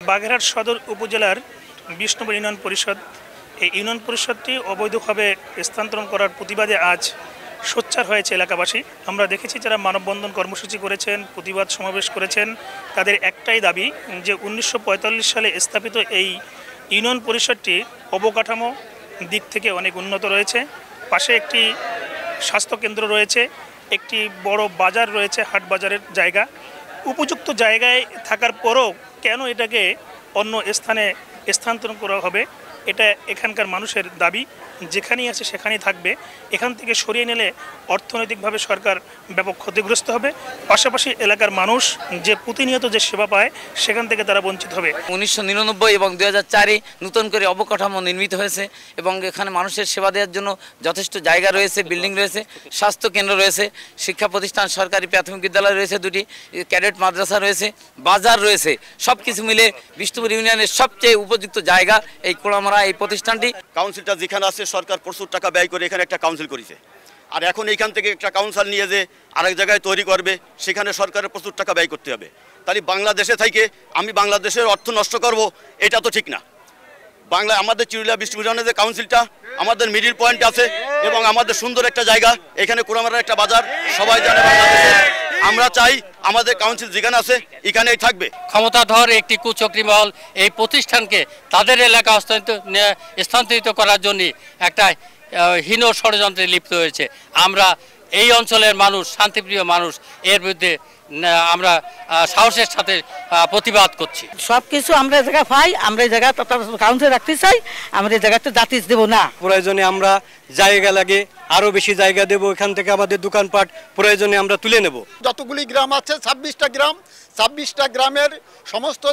বাগেরহাট সদর উপজেলার বিষ্ণুপুর ইউনিয়ন পরিষদ এই ইউনিয়ন পরিষদটি অবৈধভাবে স্থানান্তরণ করার প্রতিবাদে আজ সোচ্চার হয়েছে এলাকাবাসী। আমরা দেখেছি যারা মানববন্ধন কর্মসূচি করেছেন, প্রতিবাদ সমাবেশ করেছেন, তাদের একটাই দাবি যে 1945 সালে স্থাপিত এই ইউনিয়ন পরিষদটি অবকাঠামো দিক থেকে অনেক উন্নত রয়েছে। পাশে একটি স্বাস্থ্যকেন্দ্র রয়েছে, একটি বড় বাজার রয়েছে, হাট বাজারের জায়গা। উপযুক্ত জায়গায় থাকার পরও কেন এটাকে অন্য স্থানে স্থানান্তরণ করা হবে, এটা এখানকার মানুষের দাবি। যেখানেই আছে সেখানেই থাকবে। এখান থেকে সরিয়ে নিলে অর্থনৈতিকভাবে সরকার ব্যাপক ক্ষতিগ্রস্ত হবে, পাশাপাশি এলাকার মানুষ যে প্রতিনিয়ত যে সেবা পায় সেখান থেকে তারা বঞ্চিত হবে। 1999 এবং 2004-এ নতুন করে অবকাঠামো নির্মিত হয়েছে এবং এখানে মানুষের সেবা দেওয়ার জন্য যথেষ্ট জায়গা রয়েছে, বিল্ডিং রয়েছে, স্বাস্থ্য কেন্দ্র রয়েছে, শিক্ষা প্রতিষ্ঠান, সরকারি প্রাথমিক বিদ্যালয় রয়েছে, দুটি ক্যাডেট মাদ্রাসা রয়েছে, বাজার রয়েছে। সব কিছু মিলে বিষ্ণুপুর ইউনিয়নের সবচেয়ে উপযুক্ত জায়গা এই কোড়ামারা এই প্রতিষ্ঠানটি। কাউন্সিলটা যেখানে আছে সরকার প্রচুর টাকা ব্যয় করে এখানে একটা কাউন্সিল করেছে, আর এখন এইখান থেকে একটা কাউন্সিল নিয়ে যে আরেক জায়গায় তৈরি করবে সেখানে সরকারের প্রচুর টাকা ব্যয় করতে হবে। তাহলে বাংলাদেশে থেকে আমি বাংলাদেশের অর্থ নষ্ট করব, এটা তো ঠিক না। বাংলা আমাদের চিরুলিয়া বিষ্ণুপুর ইউনিয়নের যে কাউন্সিলটা আমাদের মিডিল পয়েন্ট আছে এবং আমাদের সুন্দর একটা জায়গা, এখানে কোড়ামারার একটা বাজার, সবাই জানে বাংলাদেশে। আমরা চাই আমাদের কাউন্সিল যেখানে আছে এখানেই থাকবে। ক্ষমতাধর একটি কুচক্রী মহল এই প্রতিষ্ঠানকে তাদের এলাকা স্থানান্তরিত করার জন্য একটা হীন ষড়যন্ত্রে লিপ্ত হয়েছে। আমরা এই অঞ্চলের মানুষ, শান্তিপ্রিয় মানুষ, এর বিরুদ্ধে আমরা সাহসের সাথে প্রতিবাদ করছি। সব কিছু আমরা জায়গা পাই, আমরা এই জায়গা কাউন্সিল রাখতে চাই, আমরা এই জায়গাতে জাতিস দেবো না। প্রয়োজনে আমরা জায়গা লাগে আরো বেশি জায়গা দেব, এখান থেকে আমাদের দোকানপাট প্রয়োজনে আমরা তুলে নেব। যতগুলি গ্রাম আছে 26টা গ্রাম, 26টা গ্রামের সমস্ত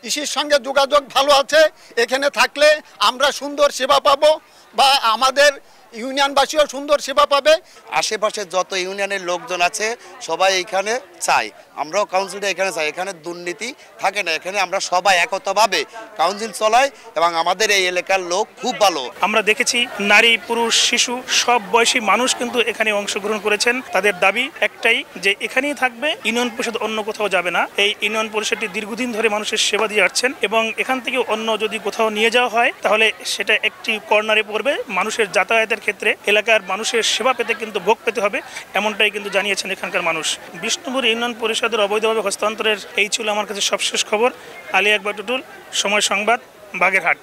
ইসির সঙ্গে যোগাযোগ ভালো আছে। এখানে থাকলে আমরা সুন্দর সেবা পাবো বা আমাদের ইউনিয়নবাসীও সুন্দর সেবা পাবে। আশেপাশে যত ইউনিয়নের লোকজন আছে সবাই এখানে চাই, আমরাও কাউন্সিলটা এখানে চাই। এখানে দুর্নীতি থাকে না, এখানে আমরা সবাই একতভাবে কাউন্সিল চলাই এবং আমাদের এই এলাকার লোক খুব ভালো। আমরা দেখেছি নারী, পুরুষ, শিশু সব বয়সী মানুষ কিন্তু এখানে অংশগ্রহণ করেছেন। তাদের দাবি একটাই যে এখানেই থাকবে, ইউনিয়ন পরিষদ অন্য কোথাও যাবে না। এই ইউনিয়ন পরিষদটি দীর্ঘদিন ধরে মানুষের সেবা দিয়ে আসছেন এবং এখান থেকে অন্য যদি কোথাও নিয়ে যাওয়া হয় তাহলে সেটা একটি কর্নারে পড়বে। মানুষের যাতায়াতের ক্ষেত্রে এলাকার মানুষের সেবা পেতে কিন্তু ভোগ পেতে হবে, এমনটাই কিন্তু জানিয়েছেন এখানকার মানুষ। বিষ্ণুপুর ইউনিয়ন পরিষদের অবৈধভাবে হস্তান্তরের এই ছিল আমার কাছে সবশেষ খবর। আলী আকবর টুটুল, সময় সংবাদ, বাগেরহাট।